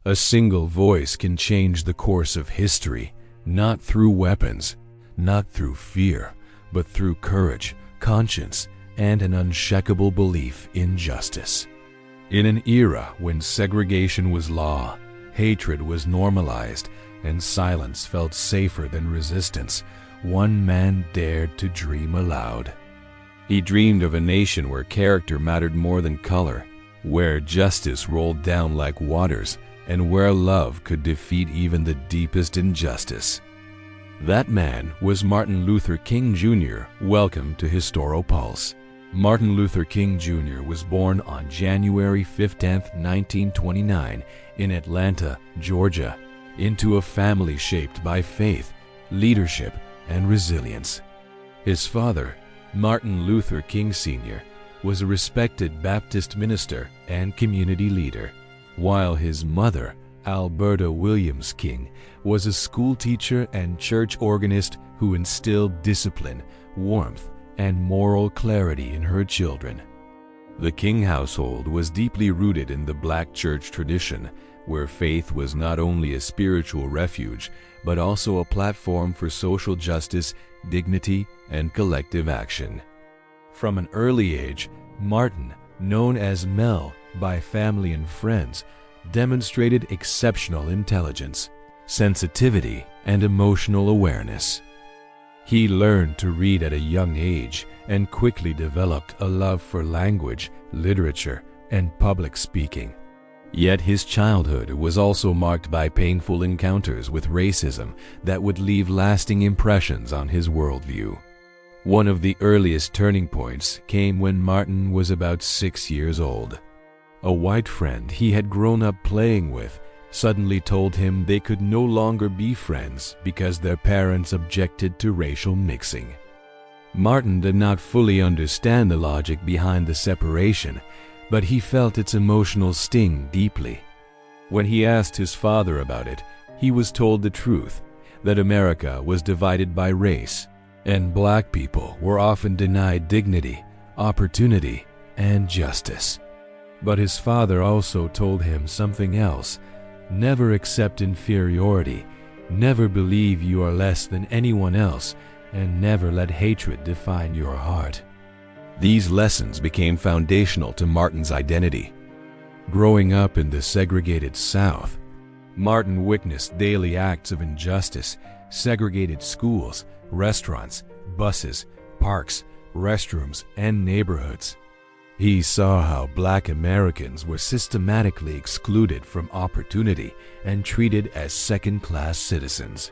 A single voice can change the course of history, not through weapons, not through fear, but through courage, conscience, and an unshakable belief in justice. In an era when segregation was law, hatred was normalized, and silence felt safer than resistance, one man dared to dream aloud. He dreamed of a nation where character mattered more than color, where justice rolled down like waters, and where love could defeat even the deepest injustice. That man was Martin Luther King Jr. Welcome to Historiopulse. Martin Luther King Jr. was born on January 15, 1929, in Atlanta, Georgia, into a family shaped by faith, leadership, and resilience. His father, Martin Luther King Sr., was a respected Baptist minister and community leader, while his mother, Alberta Williams King, was a school teacher and church organist who instilled discipline, warmth, and moral clarity in her children. The King household was deeply rooted in the Black church tradition, where faith was not only a spiritual refuge, but also a platform for social justice, dignity, and collective action. From an early age, Martin, known as Mel by family and friends, demonstrated exceptional intelligence, sensitivity, and emotional awareness. He learned to read at a young age and quickly developed a love for language, literature, and public speaking. Yet his childhood was also marked by painful encounters with racism that would leave lasting impressions on his worldview. One of the earliest turning points came when Martin was about 6 years old. A white friend he had grown up playing with suddenly told him they could no longer be friends because their parents objected to racial mixing. Martin did not fully understand the logic behind the separation, but he felt its emotional sting deeply. When he asked his father about it, he was told the truth, that America was divided by race, and Black people were often denied dignity, opportunity, and justice. But his father also told him something else. Never accept inferiority, never believe you are less than anyone else, and never let hatred define your heart. These lessons became foundational to Martin's identity. Growing up in the segregated South, Martin witnessed daily acts of injustice, segregated schools, restaurants, buses, parks, restrooms, and neighborhoods. He saw how Black Americans were systematically excluded from opportunity and treated as second-class citizens.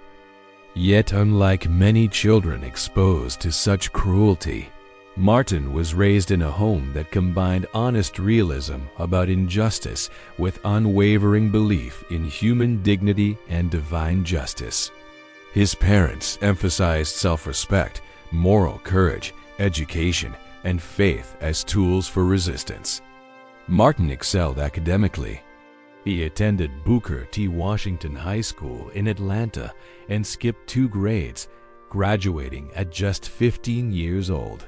Yet, unlike many children exposed to such cruelty, Martin was raised in a home that combined honest realism about injustice with unwavering belief in human dignity and divine justice. His parents emphasized self-respect, moral courage, education, and faith as tools for resistance. Martin excelled academically. He attended Booker T. Washington High School in Atlanta and skipped 2 grades, graduating at just 15 years old.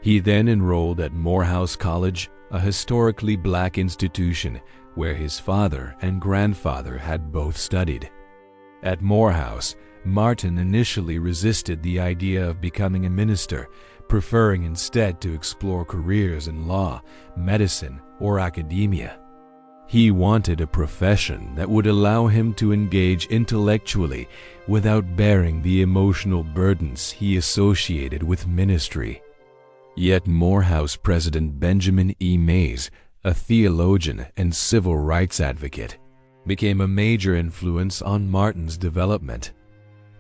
He then enrolled at Morehouse College, a historically Black institution where his father and grandfather had both studied. At Morehouse, Martin initially resisted the idea of becoming a minister, preferring instead to explore careers in law, medicine, or academia. He wanted a profession that would allow him to engage intellectually without bearing the emotional burdens he associated with ministry. Yet Morehouse President Benjamin E. Mays, a theologian and civil rights advocate, became a major influence on Martin's development.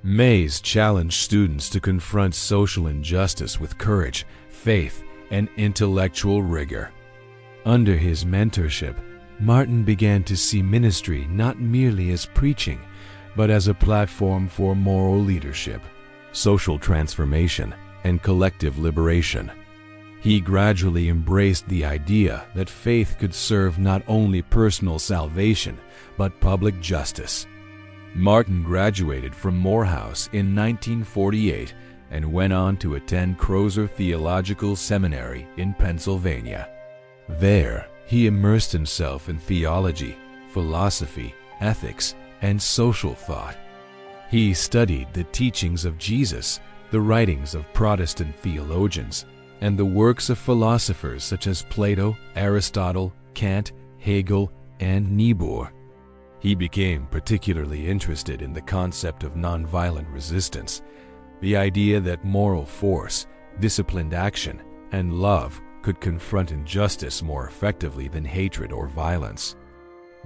Mays challenged students to confront social injustice with courage, faith, and intellectual rigor. Under his mentorship, Martin began to see ministry not merely as preaching, but as a platform for moral leadership, social transformation, and collective liberation. He gradually embraced the idea that faith could serve not only personal salvation, but public justice. Martin graduated from Morehouse in 1948 and went on to attend Crozer Theological Seminary in Pennsylvania. There, he immersed himself in theology, philosophy, ethics and social thought. He studied the teachings of Jesus, the writings of Protestant theologians, and the works of philosophers such as Plato, Aristotle, Kant, Hegel, and Niebuhr. He became particularly interested in the concept of nonviolent resistance, the idea that moral force, disciplined action, and love could confront injustice more effectively than hatred or violence.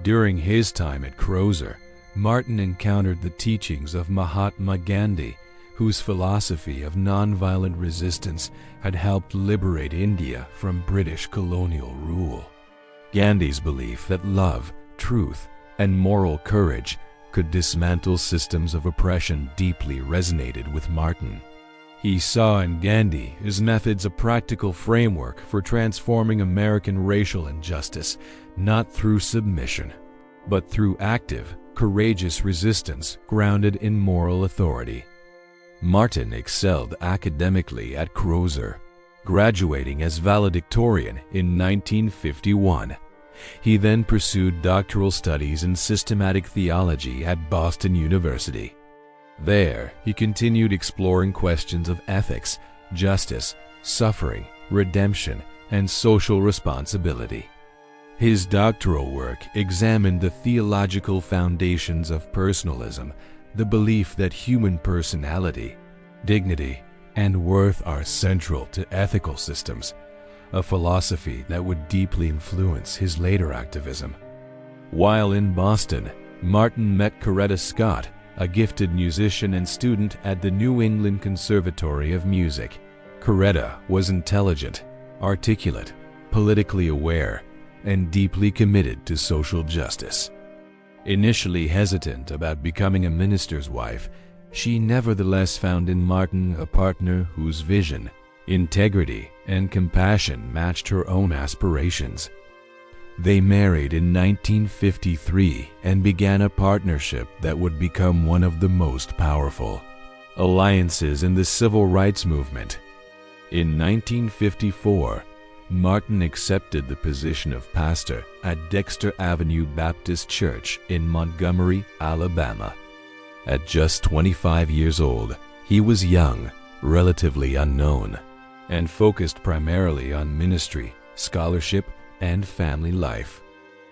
During his time at Crozer, Martin encountered the teachings of Mahatma Gandhi, whose philosophy of nonviolent resistance had helped liberate India from British colonial rule. Gandhi's belief that love, truth, and moral courage could dismantle systems of oppression deeply resonated with Martin. He saw in Gandhi his methods a practical framework for transforming American racial injustice, not through submission, but through active, courageous resistance grounded in moral authority. Martin excelled academically at Crozer, graduating as valedictorian in 1951. He then pursued doctoral studies in systematic theology at Boston University. There, he continued exploring questions of ethics, justice, suffering, redemption, and social responsibility. His doctoral work examined the theological foundations of personalism, the belief that human personality, dignity, and worth are central to ethical systems, a philosophy that would deeply influence his later activism. While in Boston, Martin met Coretta Scott, a gifted musician and student at the New England Conservatory of Music. Coretta was intelligent, articulate, politically aware, and deeply committed to social justice. Initially hesitant about becoming a minister's wife, she nevertheless found in Martin a partner whose vision, integrity, and compassion matched her own aspirations. They married in 1953 and began a partnership that would become one of the most powerful alliances in the civil rights movement. In 1954, Martin accepted the position of pastor at Dexter Avenue Baptist Church in Montgomery, Alabama. At just 25 years old, he was young, relatively unknown, and focused primarily on ministry, scholarship, and family life.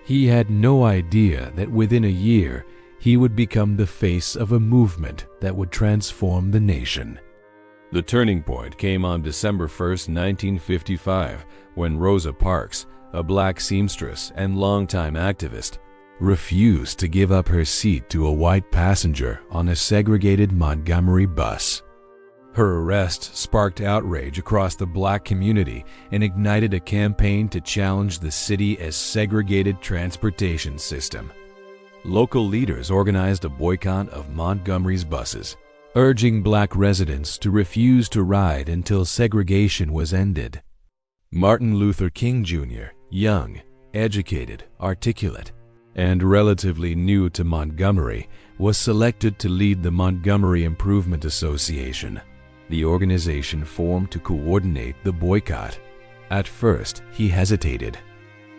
He had no idea that within a year he would become the face of a movement that would transform the nation. The turning point came on December 1, 1955, when Rosa Parks, a black seamstress and longtime activist, refused to give up her seat to a white passenger on a segregated Montgomery bus. Her arrest sparked outrage across the black community and ignited a campaign to challenge the city as segregated transportation system. Local leaders organized a boycott of Montgomery's buses, urging black residents to refuse to ride until segregation was ended. Martin Luther King Jr., young, educated, articulate, and relatively new to Montgomery, was selected to lead the Montgomery Improvement Association, the organization formed to coordinate the boycott. At first, he hesitated.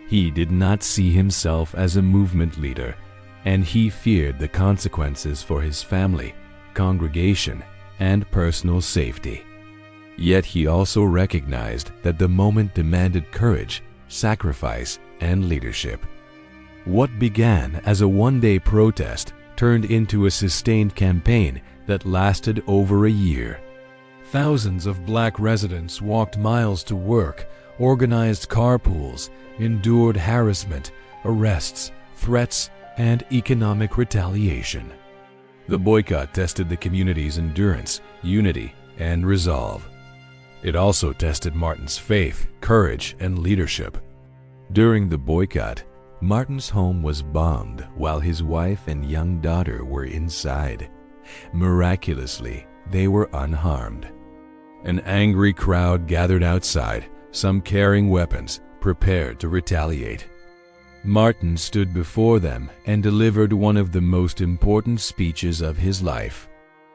He did not see himself as a movement leader, and he feared the consequences for his family, congregation, and personal safety. Yet he also recognized that the moment demanded courage, sacrifice, and leadership. What began as a one-day protest turned into a sustained campaign that lasted over a year. Thousands of black residents walked miles to work, organized carpools, endured harassment, arrests, threats, and economic retaliation. The boycott tested the community's endurance, unity, and resolve. It also tested Martin's faith, courage, and leadership. During the boycott, Martin's home was bombed while his wife and young daughter were inside. Miraculously, they were unharmed. An angry crowd gathered outside, some carrying weapons, prepared to retaliate. Martin stood before them and delivered one of the most important speeches of his life.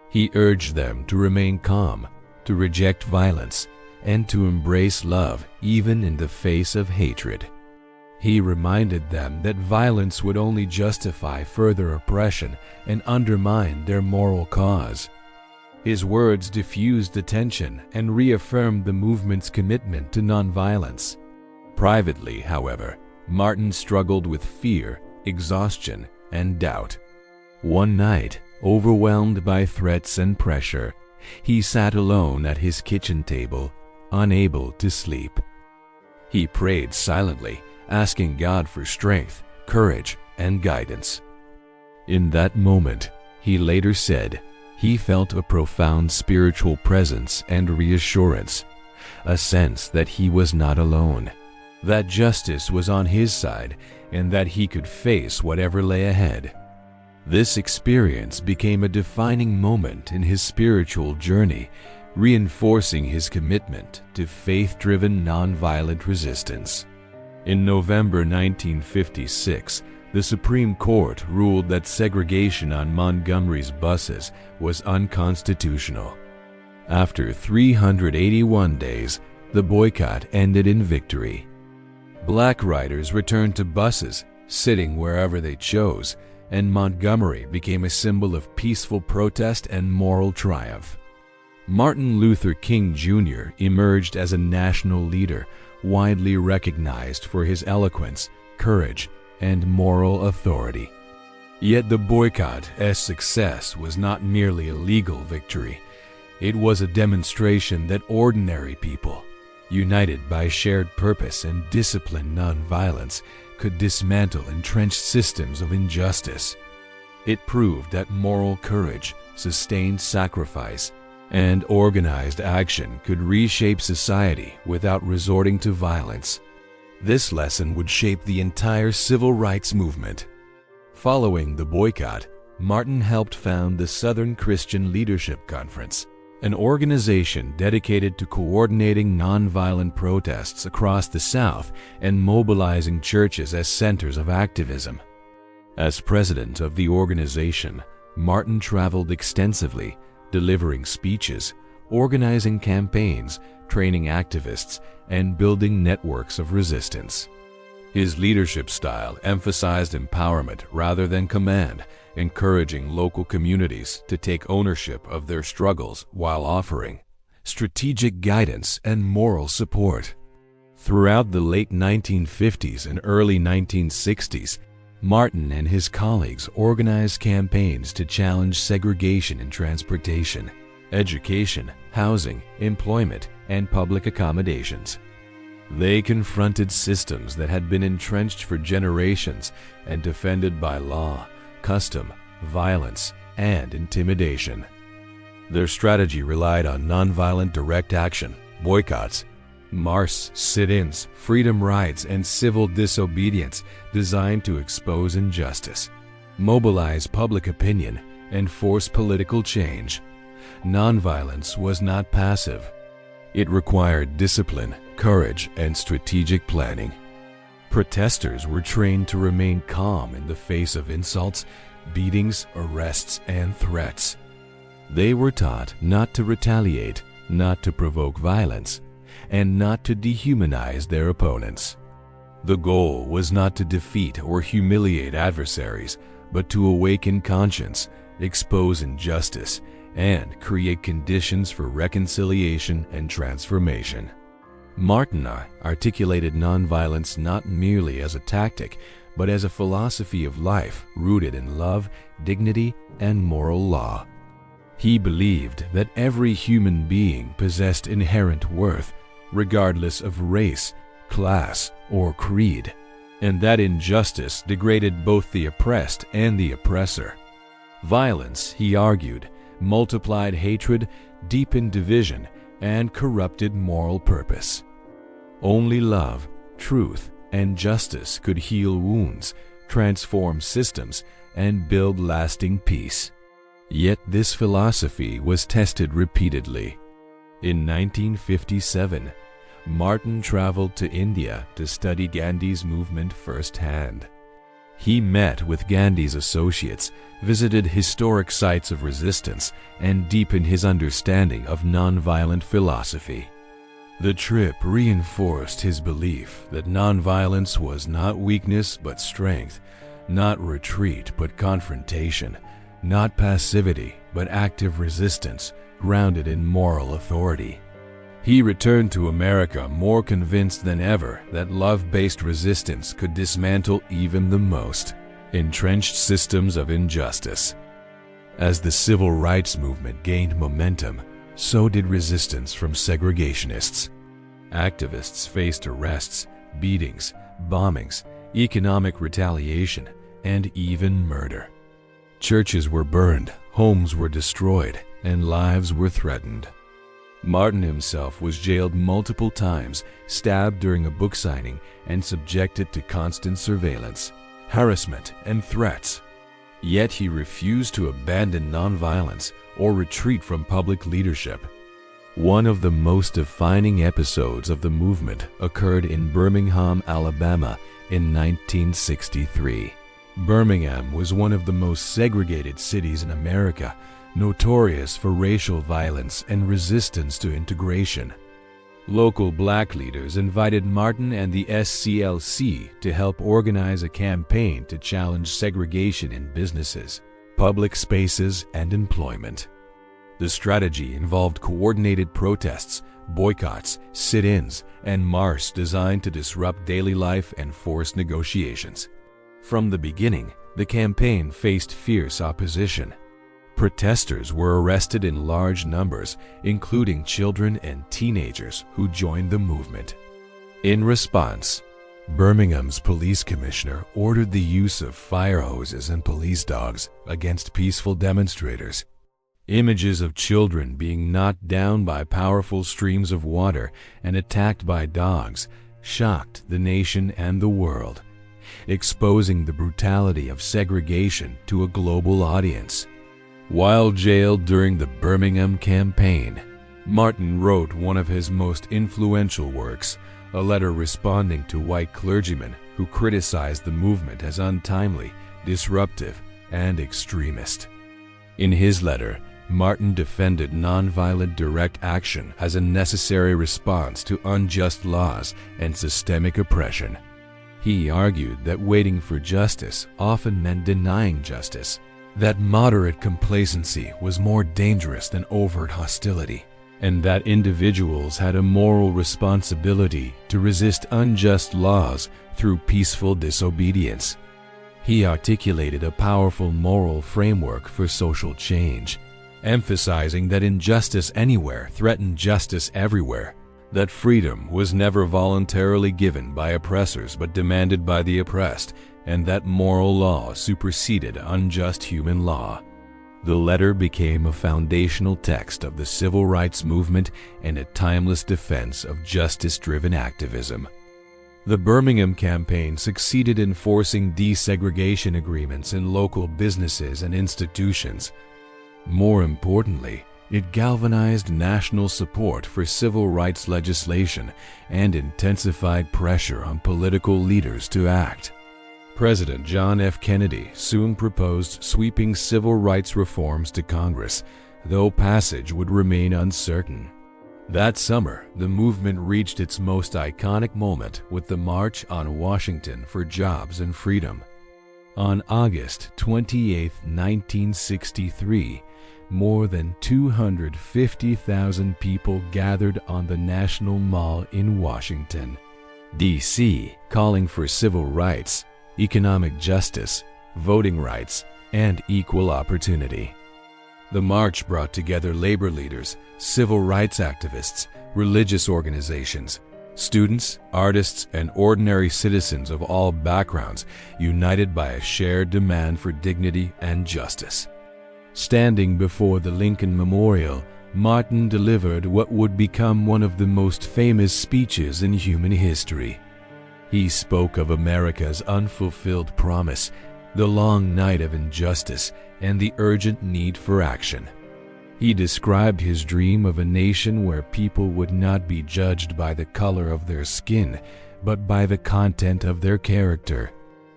He urged them to remain calm, to reject violence, and to embrace love even in the face of hatred. He reminded them that violence would only justify further oppression and undermine their moral cause. His words diffused the tension and reaffirmed the movement's commitment to nonviolence. Privately, however, Martin struggled with fear, exhaustion, and doubt. One night, overwhelmed by threats and pressure, he sat alone at his kitchen table, unable to sleep. He prayed silently, asking God for strength, courage, and guidance. In that moment, he later said, he felt a profound spiritual presence and reassurance, a sense that he was not alone, that justice was on his side, and that he could face whatever lay ahead. This experience became a defining moment in his spiritual journey, reinforcing his commitment to faith-driven nonviolent resistance. In November 1956, the Supreme Court ruled that segregation on Montgomery's buses was unconstitutional. After 381 days, the boycott ended in victory. Black riders returned to buses, sitting wherever they chose, and Montgomery became a symbol of peaceful protest and moral triumph. Martin Luther King Jr. emerged as a national leader, widely recognized for his eloquence, courage, and moral authority. Yet the boycott's success was not merely a legal victory. It was a demonstration that ordinary people, united by shared purpose and disciplined nonviolence, could dismantle entrenched systems of injustice. It proved that moral courage, sustained sacrifice, and organized action could reshape society without resorting to violence. This lesson would shape the entire civil rights movement. Following the boycott, Martin helped found the Southern Christian Leadership Conference, an organization dedicated to coordinating nonviolent protests across the South and mobilizing churches as centers of activism. As president of the organization, Martin traveled extensively, delivering speeches, organizing campaigns, training activists, and building networks of resistance. His leadership style emphasized empowerment rather than command, encouraging local communities to take ownership of their struggles while offering strategic guidance and moral support. Throughout the late 1950s and early 1960s, Martin and his colleagues organized campaigns to challenge segregation in transportation, education, housing, employment, and public accommodations. They confronted systems that had been entrenched for generations and defended by law, custom, violence, and intimidation. Their strategy relied on nonviolent direct action, boycotts, marches, sit-ins, freedom rides, and civil disobedience designed to expose injustice, mobilize public opinion, and force political change. Nonviolence was not passive. It required discipline, courage, and strategic planning. Protesters were trained to remain calm in the face of insults, beatings, arrests, and threats. They were taught not to retaliate, not to provoke violence, and not to dehumanize their opponents. The goal was not to defeat or humiliate adversaries, but to awaken conscience, expose injustice, and create conditions for reconciliation and transformation. Martin articulated nonviolence not merely as a tactic, but as a philosophy of life rooted in love, dignity, and moral law. He believed that every human being possessed inherent worth, regardless of race, class, or creed, and that injustice degraded both the oppressed and the oppressor. Violence, he argued, multiplied hatred, deepened division, and corrupted moral purpose. Only love, truth, and justice could heal wounds, transform systems, and build lasting peace. Yet this philosophy was tested repeatedly. In 1957, Martin traveled to India to study Gandhi's movement firsthand. He met with Gandhi's associates, visited historic sites of resistance, and deepened his understanding of nonviolent philosophy. The trip reinforced his belief that nonviolence was not weakness but strength, not retreat but confrontation, not passivity but active resistance grounded in moral authority. He returned to America more convinced than ever that love-based resistance could dismantle even the most entrenched systems of injustice. As the civil rights movement gained momentum, so did resistance from segregationists. Activists faced arrests, beatings, bombings, economic retaliation, and even murder. Churches were burned, homes were destroyed, and lives were threatened. Martin himself was jailed multiple times, stabbed during a book signing, and subjected to constant surveillance, harassment, and threats. Yet he refused to abandon nonviolence or retreat from public leadership. One of the most defining episodes of the movement occurred in Birmingham, Alabama in 1963. Birmingham was one of the most segregated cities in America, notorious for racial violence and resistance to integration. Local black leaders invited Martin and the SCLC to help organize a campaign to challenge segregation in businesses, public spaces, and employment. The strategy involved coordinated protests, boycotts, sit-ins, and marches designed to disrupt daily life and force negotiations. From the beginning, the campaign faced fierce opposition. Protesters were arrested in large numbers, including children and teenagers who joined the movement. In response, Birmingham's police commissioner ordered the use of fire hoses and police dogs against peaceful demonstrators. Images of children being knocked down by powerful streams of water and attacked by dogs shocked the nation and the world, exposing the brutality of segregation to a global audience. While jailed during the Birmingham campaign, Martin wrote one of his most influential works, a letter responding to white clergymen who criticized the movement as untimely, disruptive, and extremist. In his letter, Martin defended nonviolent direct action as a necessary response to unjust laws and systemic oppression. He argued that waiting for justice often meant denying justice, that moderate complacency was more dangerous than overt hostility, and that individuals had a moral responsibility to resist unjust laws through peaceful disobedience. He articulated a powerful moral framework for social change, emphasizing that injustice anywhere threatened justice everywhere, that freedom was never voluntarily given by oppressors but demanded by the oppressed, and that moral law superseded unjust human law. The letter became a foundational text of the civil rights movement and a timeless defense of justice-driven activism. The Birmingham campaign succeeded in forcing desegregation agreements in local businesses and institutions. More importantly, it galvanized national support for civil rights legislation and intensified pressure on political leaders to act. President John F. Kennedy soon proposed sweeping civil rights reforms to Congress, though passage would remain uncertain. That summer, the movement reached its most iconic moment with the March on Washington for Jobs and Freedom. On August 28, 1963, more than 250,000 people gathered on the National Mall in Washington, D.C., calling for civil rights, economic justice, voting rights, and equal opportunity. The march brought together labor leaders, civil rights activists, religious organizations, students, artists, and ordinary citizens of all backgrounds, united by a shared demand for dignity and justice. Standing before the Lincoln Memorial, Martin delivered what would become one of the most famous speeches in human history. He spoke of America's unfulfilled promise, the long night of injustice, and the urgent need for action. He described his dream of a nation where people would not be judged by the color of their skin, but by the content of their character,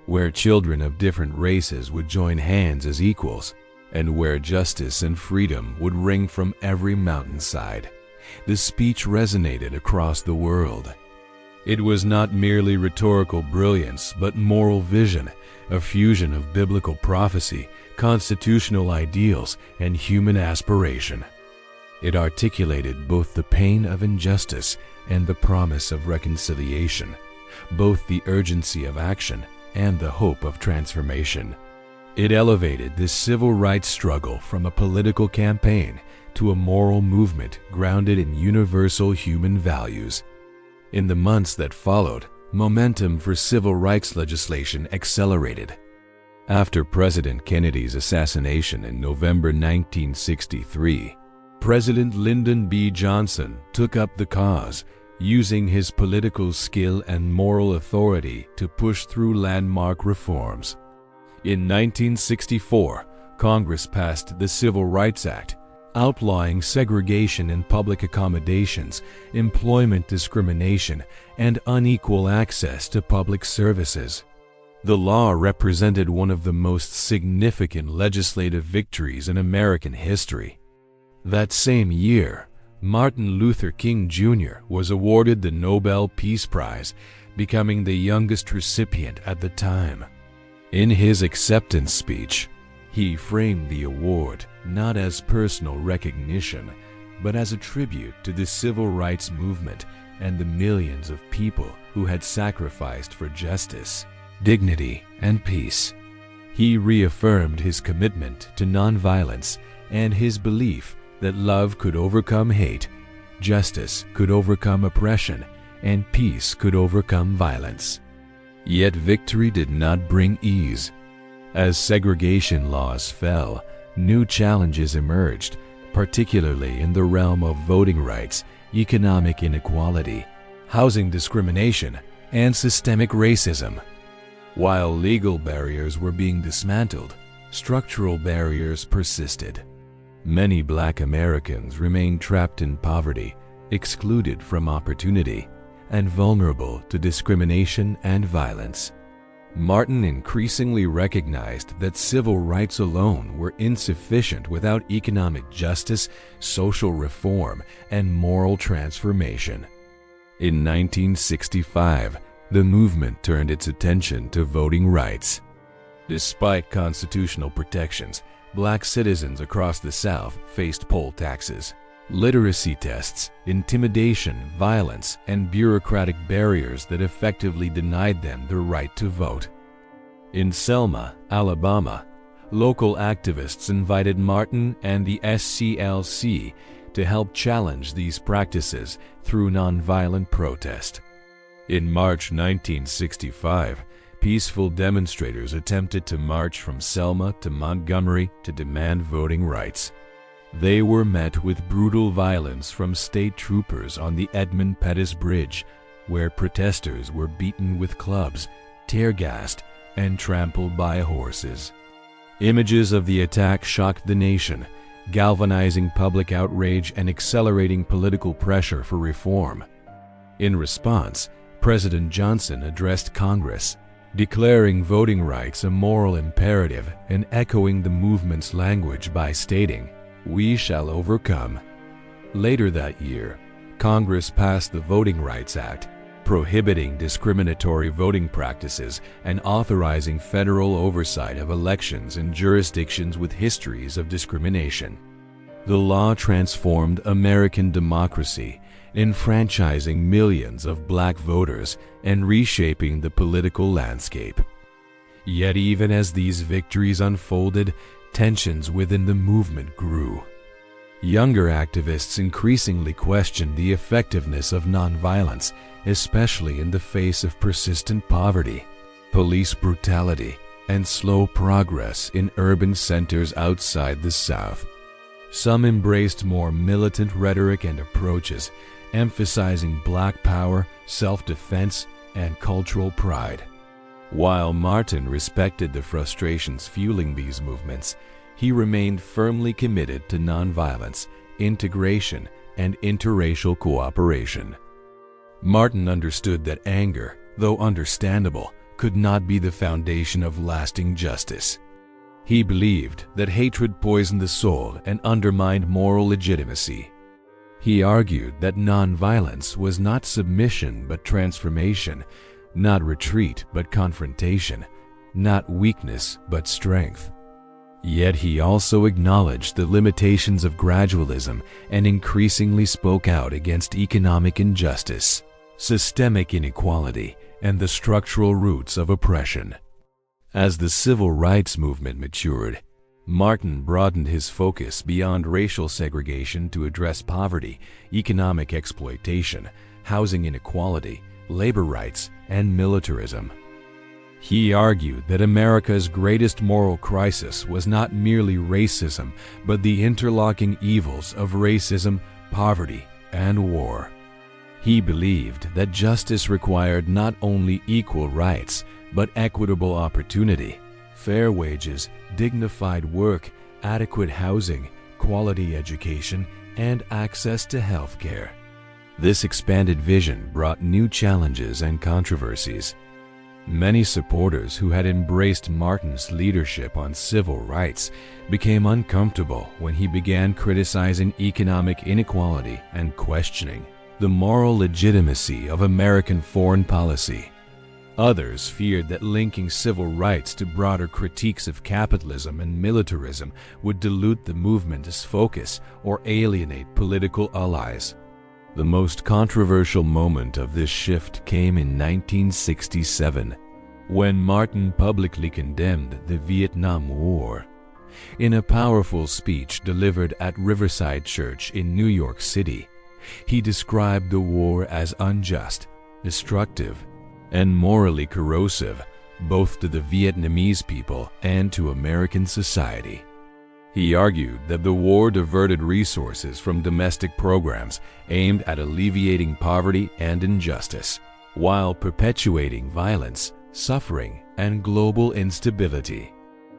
where children of different races would join hands as equals, and where justice and freedom would ring from every mountainside. The speech resonated across the world. It was not merely rhetorical brilliance, but moral vision, a fusion of biblical prophecy, constitutional ideals, and human aspiration. It articulated both the pain of injustice and the promise of reconciliation, both the urgency of action and the hope of transformation. It elevated the civil rights struggle from a political campaign to a moral movement grounded in universal human values. In the months that followed, momentum for civil rights legislation accelerated. After President Kennedy's assassination in November 1963, President Lyndon B. Johnson took up the cause, using his political skill and moral authority to push through landmark reforms. In 1964, Congress passed the Civil Rights Act, outlawing segregation in public accommodations, employment discrimination, and unequal access to public services. The law represented one of the most significant legislative victories in American history. That same year, Martin Luther King Jr. was awarded the Nobel Peace Prize, becoming the youngest recipient at the time. In his acceptance speech, he framed the award not as personal recognition, but as a tribute to the civil rights movement and the millions of people who had sacrificed for justice, dignity, and peace. He reaffirmed his commitment to nonviolence and his belief that love could overcome hate, justice could overcome oppression, and peace could overcome violence. Yet victory did not bring ease. As segregation laws fell, new challenges emerged, particularly in the realm of voting rights, economic inequality, housing discrimination, and systemic racism. While legal barriers were being dismantled, structural barriers persisted. Many Black Americans remained trapped in poverty, excluded from opportunity, and vulnerable to discrimination and violence. Martin increasingly recognized that civil rights alone were insufficient without economic justice, social reform, and moral transformation. In 1965, the movement turned its attention to voting rights. Despite constitutional protections, Black citizens across the South faced poll taxes, literacy tests, intimidation, violence, and bureaucratic barriers that effectively denied them the right to vote. In Selma, Alabama, local activists invited Martin and the SCLC to help challenge these practices through nonviolent protest. In March 1965, peaceful demonstrators attempted to march from Selma to Montgomery to demand voting rights. They were met with brutal violence from state troopers on the Edmund Pettus Bridge, where protesters were beaten with clubs, tear-gassed, and trampled by horses. Images of the attack shocked the nation, galvanizing public outrage and accelerating political pressure for reform. In response, President Johnson addressed Congress, declaring voting rights a moral imperative and echoing the movement's language by stating, "We shall overcome." Later that year, Congress passed the Voting Rights Act, prohibiting discriminatory voting practices and authorizing federal oversight of elections in jurisdictions with histories of discrimination. The law transformed American democracy, enfranchising millions of Black voters and reshaping the political landscape. Yet even as these victories unfolded, tensions within the movement grew. Younger activists increasingly questioned the effectiveness of nonviolence, especially in the face of persistent poverty, police brutality, and slow progress in urban centers outside the South. Some embraced more militant rhetoric and approaches, emphasizing Black power, self-defense, and cultural pride. While Martin respected the frustrations fueling these movements, he remained firmly committed to nonviolence, integration, and interracial cooperation. Martin understood that anger, though understandable, could not be the foundation of lasting justice. He believed that hatred poisoned the soul and undermined moral legitimacy. He argued that nonviolence was not submission but transformation, not retreat but confrontation, not weakness but strength. Yet he also acknowledged the limitations of gradualism and increasingly spoke out against economic injustice, systemic inequality, and the structural roots of oppression. As the civil rights movement matured, Martin broadened his focus beyond racial segregation to address poverty, economic exploitation, housing inequality, labor rights, and militarism. He argued that America's greatest moral crisis was not merely racism, but the interlocking evils of racism, poverty, and war. He believed that justice required not only equal rights, but equitable opportunity, fair wages, dignified work, adequate housing, quality education, and access to health care. This expanded vision brought new challenges and controversies. Many supporters who had embraced Martin's leadership on civil rights became uncomfortable when he began criticizing economic inequality and questioning the moral legitimacy of American foreign policy. Others feared that linking civil rights to broader critiques of capitalism and militarism would dilute the movement's focus or alienate political allies. The most controversial moment of this shift came in 1967, when Martin publicly condemned the Vietnam War. In a powerful speech delivered at Riverside Church in New York City, he described the war as unjust, destructive, and morally corrosive, both to the Vietnamese people and to American society. He argued that the war diverted resources from domestic programs aimed at alleviating poverty and injustice, while perpetuating violence, suffering, and global instability.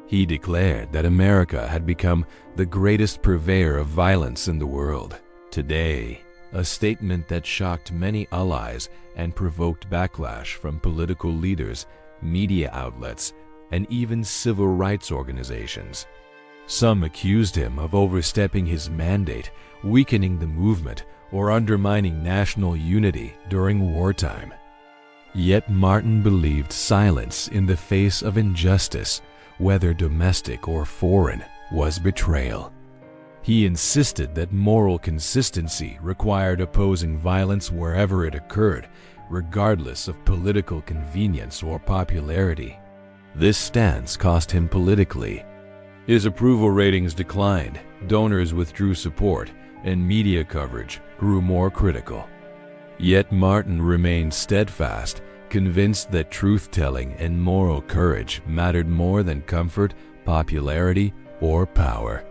He declared that America had become the greatest purveyor of violence in the world. Today, a statement that shocked many allies and provoked backlash from political leaders, media outlets, and even civil rights organizations. Some accused him of overstepping his mandate, weakening the movement, or undermining national unity during wartime. Yet Martin believed silence in the face of injustice, whether domestic or foreign, was betrayal. He insisted that moral consistency required opposing violence wherever it occurred, regardless of political convenience or popularity. This stance cost him politically. His approval ratings declined, donors withdrew support, and media coverage grew more critical. Yet Martin remained steadfast, convinced that truth-telling and moral courage mattered more than comfort, popularity, or power.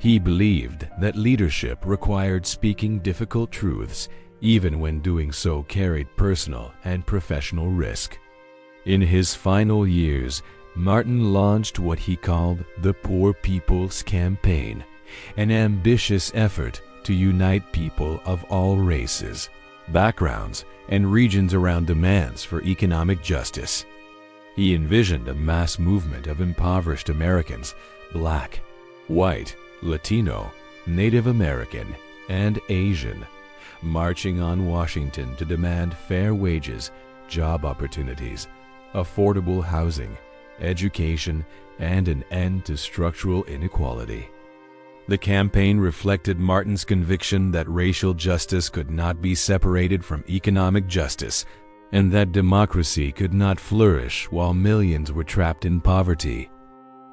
He believed that leadership required speaking difficult truths, even when doing so carried personal and professional risk. In his final years, Martin launched what he called the Poor People's Campaign, an ambitious effort to unite people of all races, backgrounds, and regions around demands for economic justice. He envisioned a mass movement of impoverished Americans, Black, white, Latino, Native American, and Asian, marching on Washington to demand fair wages, job opportunities, affordable housing, education, and an end to structural inequality. The campaign reflected Martin's conviction that racial justice could not be separated from economic justice, and that democracy could not flourish while millions were trapped in poverty.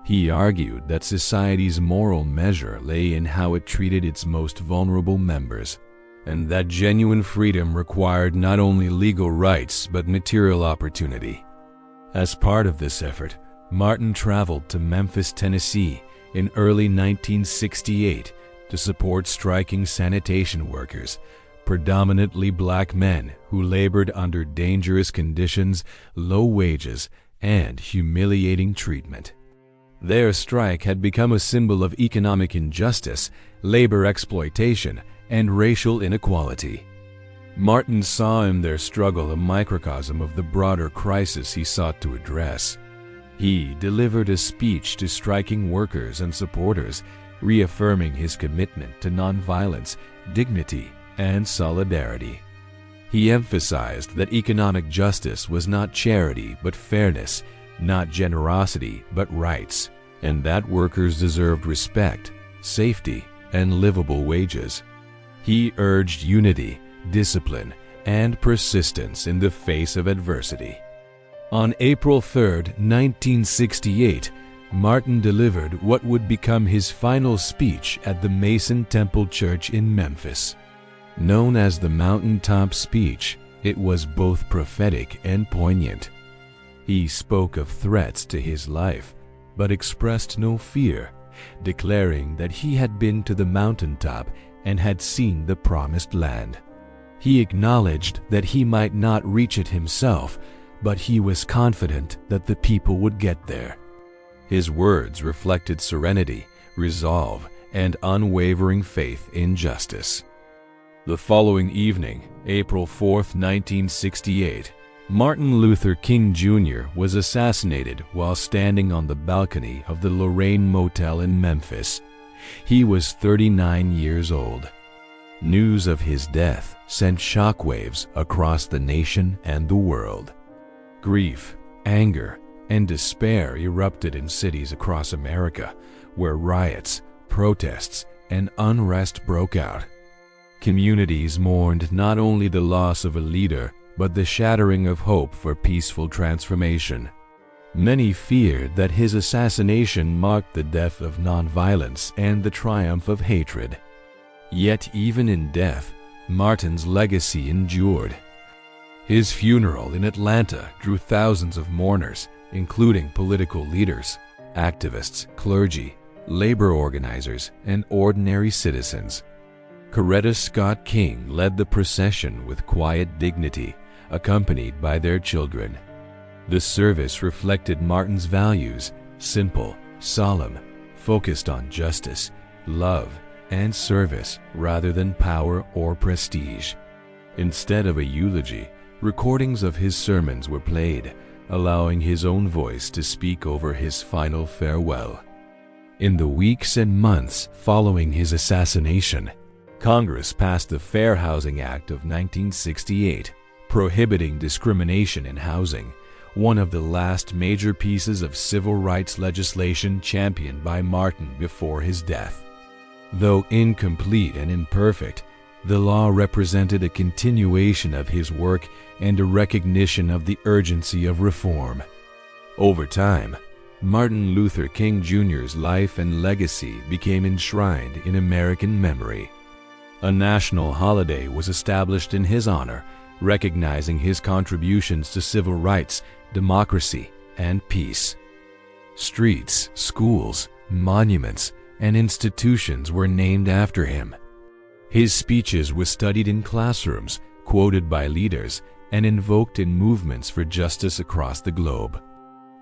He argued that society's moral measure lay in how it treated its most vulnerable members, and that genuine freedom required not only legal rights but material opportunity. As part of this effort, Martin traveled to Memphis, Tennessee in early 1968 to support striking sanitation workers, predominantly Black men who labored under dangerous conditions, low wages, and humiliating treatment. Their strike had become a symbol of economic injustice, labor exploitation, and racial inequality. Martin saw in their struggle a microcosm of the broader crisis he sought to address. He delivered a speech to striking workers and supporters, reaffirming his commitment to nonviolence, dignity, and solidarity. He emphasized that economic justice was not charity but fairness, not generosity but rights, and that workers deserved respect, safety, and livable wages. He urged unity, discipline, and persistence in the face of adversity. On April 3, 1968, Martin delivered what would become his final speech at the Mason Temple Church in Memphis. Known as the Mountaintop Speech, it was both prophetic and poignant. He spoke of threats to his life, but expressed no fear, declaring that he had been to the mountaintop and had seen the promised land. He acknowledged that he might not reach it himself, but he was confident that the people would get there. His words reflected serenity, resolve, and unwavering faith in justice. The following evening, April 4, 1968, Martin Luther King Jr. was assassinated while standing on the balcony of the Lorraine Motel in Memphis. He was 39 years old. News of his death sent shockwaves across the nation and the world. Grief, anger, and despair erupted in cities across America, where riots, protests, and unrest broke out. Communities mourned not only the loss of a leader, but the shattering of hope for peaceful transformation. Many feared that his assassination marked the death of nonviolence and the triumph of hatred. Yet even in death, Martin's legacy endured. His funeral in Atlanta drew thousands of mourners, including political leaders, activists, clergy, labor organizers, and ordinary citizens. Coretta Scott King led the procession with quiet dignity, accompanied by their children. The service reflected Martin's values: simple, solemn, focused on justice, love, and service rather than power or prestige. Instead of a eulogy, recordings of his sermons were played, allowing his own voice to speak over his final farewell. In the weeks and months following his assassination, Congress passed the Fair Housing Act of 1968, prohibiting discrimination in housing, one of the last major pieces of civil rights legislation championed by Martin before his death. Though incomplete and imperfect, the law represented a continuation of his work and a recognition of the urgency of reform. Over time, Martin Luther King Jr.'s life and legacy became enshrined in American memory. A national holiday was established in his honor, recognizing his contributions to civil rights, democracy, and peace. Streets, schools, monuments, and institutions were named after him. His speeches were studied in classrooms, quoted by leaders, and invoked in movements for justice across the globe.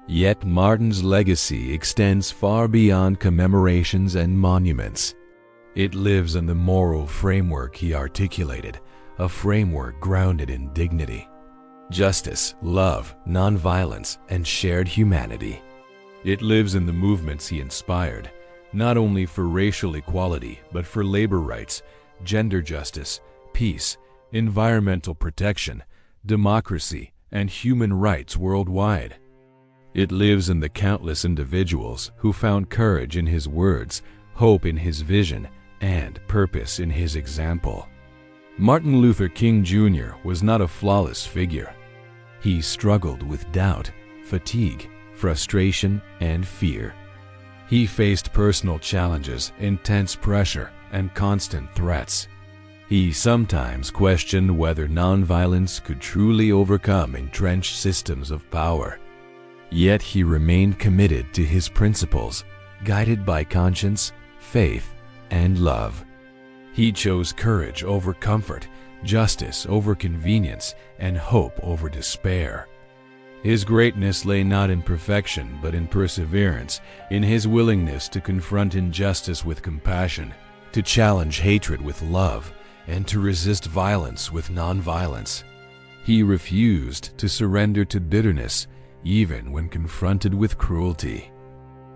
Yet Martin's legacy extends far beyond commemorations and monuments. It lives in the moral framework he articulated, a framework grounded in dignity, justice, love, nonviolence, and shared humanity. It lives in the movements he inspired, not only for racial equality, but for labor rights, gender justice, peace, environmental protection, democracy, and human rights worldwide. It lives in the countless individuals who found courage in his words, hope in his vision, and purpose in his example. Martin Luther King Jr. was not a flawless figure. He struggled with doubt, fatigue, frustration, and fear. He faced personal challenges, intense pressure, and constant threats. He sometimes questioned whether nonviolence could truly overcome entrenched systems of power. Yet he remained committed to his principles, guided by conscience, faith, and love. He chose courage over comfort, justice over convenience, and hope over despair. His greatness lay not in perfection, but in perseverance, in his willingness to confront injustice with compassion, to challenge hatred with love, and to resist violence with nonviolence. He refused to surrender to bitterness, even when confronted with cruelty.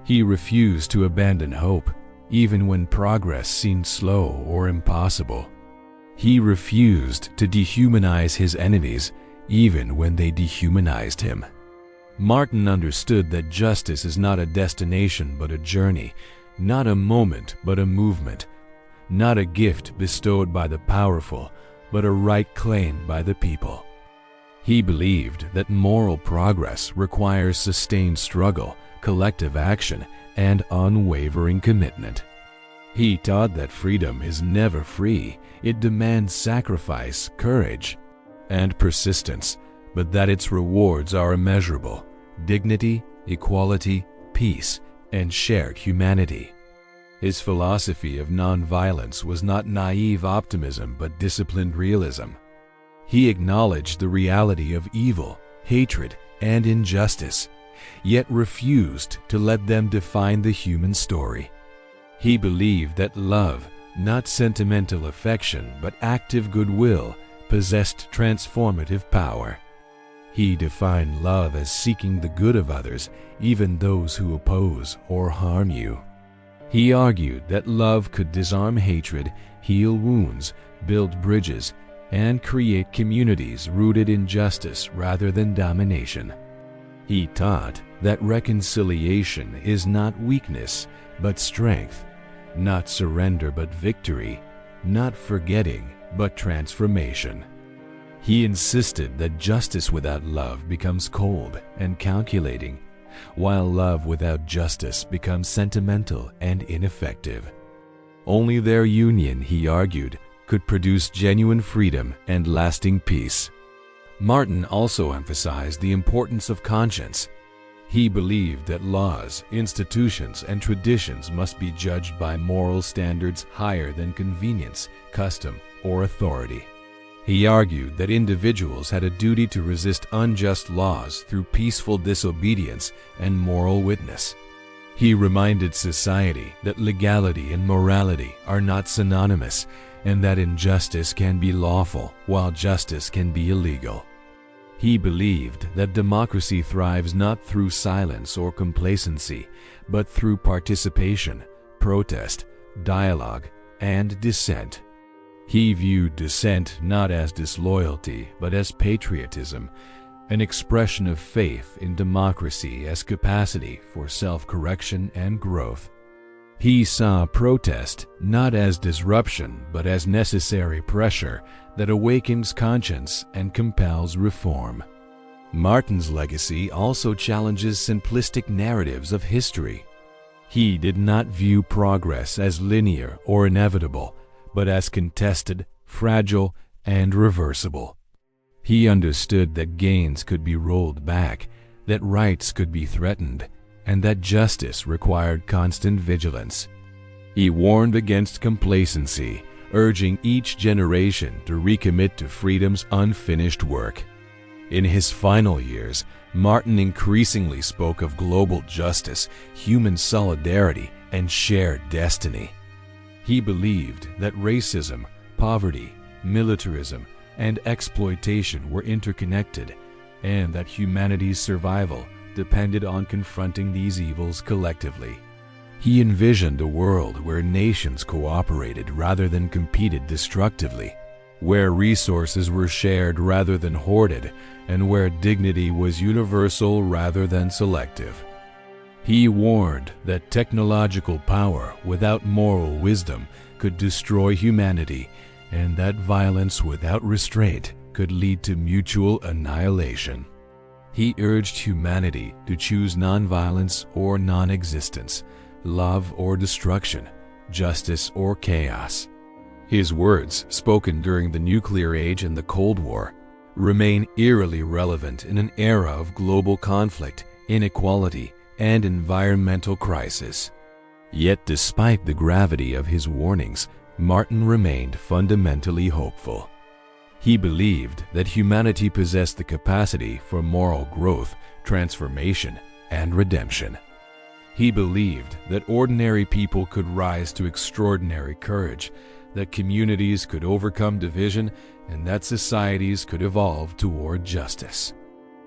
He refused to abandon hope, even when progress seemed slow or impossible. He refused to dehumanize his enemies, even when they dehumanized him. Martin understood that justice is not a destination but a journey, not a moment but a movement, not a gift bestowed by the powerful, but a right claimed by the people. He believed that moral progress requires sustained struggle, collective action, and unwavering commitment. He taught that freedom is never free. It demands sacrifice, courage, and persistence, but that its rewards are immeasurable: dignity, equality, peace, and shared humanity. His philosophy of nonviolence was not naive optimism but disciplined realism. He acknowledged the reality of evil, hatred, and injustice, yet refused to let them define the human story. He believed that love, not sentimental affection but active goodwill, possessed transformative power. He defined love as seeking the good of others, even those who oppose or harm you. He argued that love could disarm hatred, heal wounds, build bridges, and create communities rooted in justice rather than domination. He taught that reconciliation is not weakness but strength, not surrender but victory, not forgetting but transformation. He insisted that justice without love becomes cold and calculating, while love without justice becomes sentimental and ineffective. Only their union, he argued, could produce genuine freedom and lasting peace. Martin also emphasized the importance of conscience. He believed that laws, institutions, and traditions must be judged by moral standards higher than convenience, custom, or authority. He argued that individuals had a duty to resist unjust laws through peaceful disobedience and moral witness. He reminded society that legality and morality are not synonymous, and that injustice can be lawful while justice can be illegal. He believed that democracy thrives not through silence or complacency, but through participation, protest, dialogue, and dissent. He viewed dissent not as disloyalty, but as patriotism, an expression of faith in democracy as capacity for self-correction and growth. He saw protest not as disruption, but as necessary pressure that awakens conscience and compels reform. Martin's legacy also challenges simplistic narratives of history. He did not view progress as linear or inevitable, but as contested, fragile, and reversible. He understood that gains could be rolled back, that rights could be threatened, and that justice required constant vigilance. He warned against complacency, urging each generation to recommit to freedom's unfinished work. In his final years, Martin increasingly spoke of global justice, human solidarity, and shared destiny. He believed that racism, poverty, militarism, and exploitation were interconnected, and that humanity's survival depended on confronting these evils collectively. He envisioned a world where nations cooperated rather than competed destructively, where resources were shared rather than hoarded, and where dignity was universal rather than selective. He warned that technological power without moral wisdom could destroy humanity, and that violence without restraint could lead to mutual annihilation. He urged humanity to choose nonviolence or non-existence, love or destruction, justice or chaos. His words, spoken during the nuclear age and the Cold War, remain eerily relevant in an era of global conflict, inequality, and environmental crisis. Yet despite the gravity of his warnings, Martin remained fundamentally hopeful. He believed that humanity possessed the capacity for moral growth, transformation, and redemption. He believed that ordinary people could rise to extraordinary courage, that communities could overcome division, and that societies could evolve toward justice.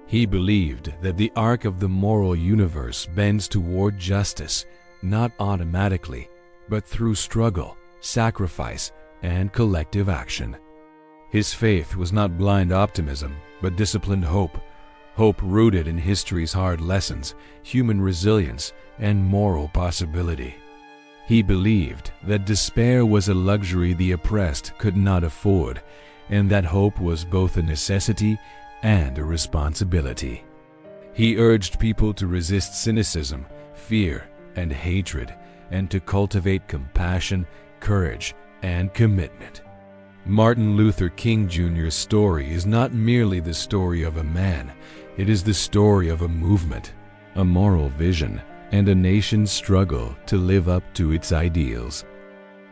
He believed that the arc of the moral universe bends toward justice, not automatically, but through struggle, sacrifice, and collective action. His faith was not blind optimism, but disciplined hope, hope rooted in history's hard lessons, human resilience, and moral possibility. He believed that despair was a luxury the oppressed could not afford, and that hope was both a necessity and a responsibility. He urged people to resist cynicism, fear, and hatred, and to cultivate compassion, courage, and commitment. Martin Luther King Jr.'s story is not merely the story of a man, it is the story of a movement, a moral vision, and a nation's struggle to live up to its ideals.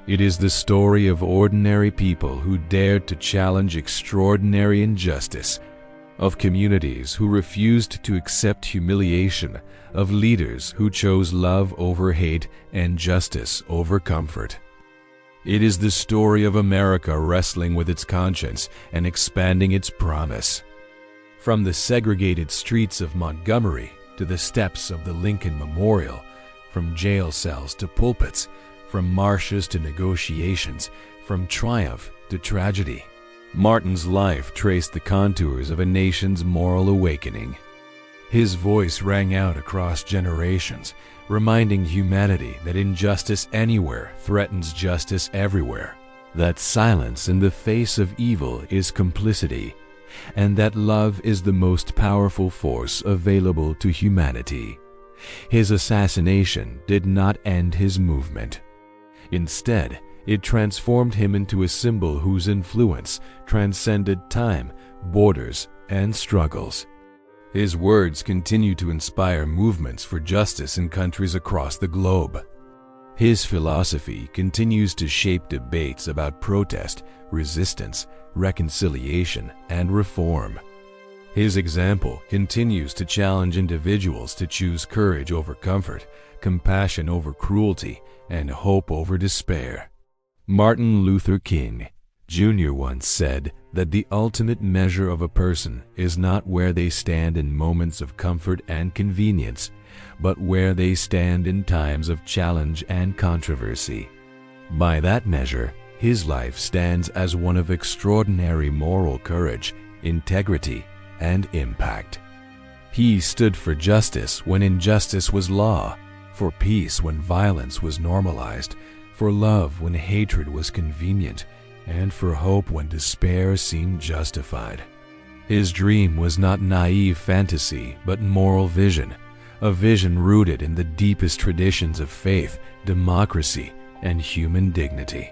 It is the story of ordinary people who dared to challenge extraordinary injustice, of communities who refused to accept humiliation, of leaders who chose love over hate and justice over comfort. It is the story of America wrestling with its conscience and expanding its promise. From the segregated streets of Montgomery to the steps of the Lincoln Memorial, from jail cells to pulpits, from marches to negotiations, from triumph to tragedy, Martin's life traced the contours of a nation's moral awakening. His voice rang out across generations, reminding humanity that injustice anywhere threatens justice everywhere, that silence in the face of evil is complicity, and that love is the most powerful force available to humanity. His assassination did not end his movement. Instead, it transformed him into a symbol whose influence transcended time, borders, and struggles. His words continue to inspire movements for justice in countries across the globe. His philosophy continues to shape debates about protest, resistance, reconciliation, and reform. His example continues to challenge individuals to choose courage over comfort, compassion over cruelty, and hope over despair. Martin Luther King Jr. once said that the ultimate measure of a person is not where they stand in moments of comfort and convenience, but where they stand in times of challenge and controversy. By that measure, his life stands as one of extraordinary moral courage, integrity, and impact. He stood for justice when injustice was law, for peace when violence was normalized, for love when hatred was convenient, and for hope when despair seemed justified. His dream was not naive fantasy, but moral vision, a vision rooted in the deepest traditions of faith, democracy, and human dignity.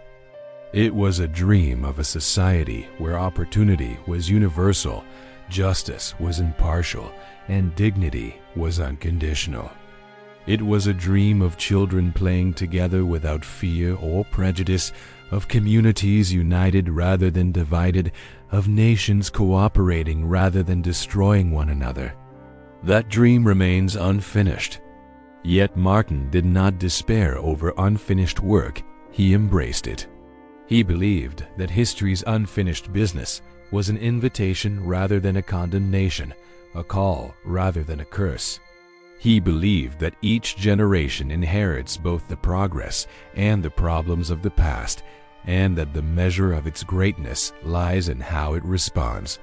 It was a dream of a society where opportunity was universal, justice was impartial, and dignity was unconditional. It was a dream of children playing together without fear or prejudice, of communities united rather than divided, of nations cooperating rather than destroying one another. That dream remains unfinished. Yet Martin did not despair over unfinished work, he embraced it. He believed that history's unfinished business was an invitation rather than a condemnation, a call rather than a curse. He believed that each generation inherits both the progress and the problems of the past, and that the measure of its greatness lies in how it responds.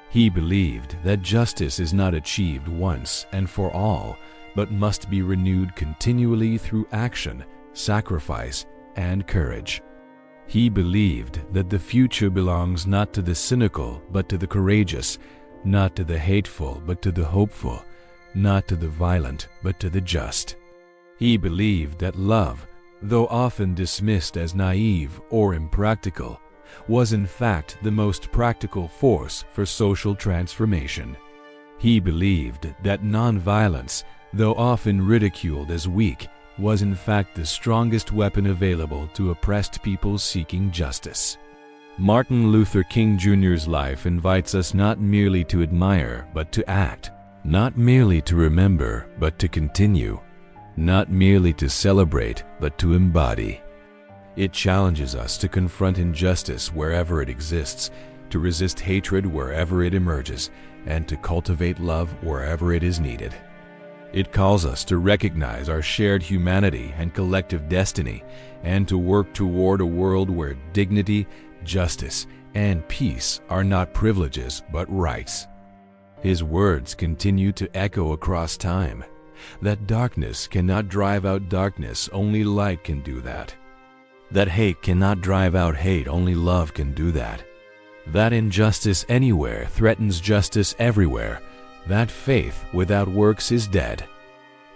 He believed that justice is not achieved once and for all, but must be renewed continually through action, sacrifice, and courage. He believed that the future belongs not to the cynical but to the courageous, not to the hateful but to the hopeful, not to the violent but to the just. He believed that love, though often dismissed as naive or impractical, was in fact the most practical force for social transformation. He believed that nonviolence, though often ridiculed as weak, was in fact the strongest weapon available to oppressed people seeking justice. Martin Luther King Jr.'s life invites us not merely to admire but to act, not merely to remember but to continue, not merely to celebrate but to embody. It challenges us to confront injustice wherever it exists, to resist hatred wherever it emerges, and to cultivate love wherever it is needed. It calls us to recognize our shared humanity and collective destiny, and to work toward a world where dignity, justice, and peace are not privileges but rights. His words continue to echo across time. That darkness cannot drive out darkness, only light can do that. That hate cannot drive out hate, only love can do that. That injustice anywhere threatens justice everywhere. That faith without works is dead.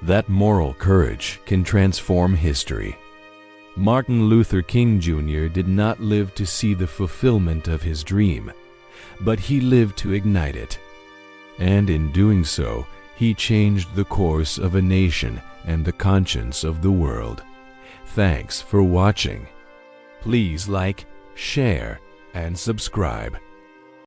That moral courage can transform history. Martin Luther King Jr. did not live to see the fulfillment of his dream, but he lived to ignite it. And in doing so, he changed the course of a nation and the conscience of the world. Thanks for watching. Please like, share, and subscribe.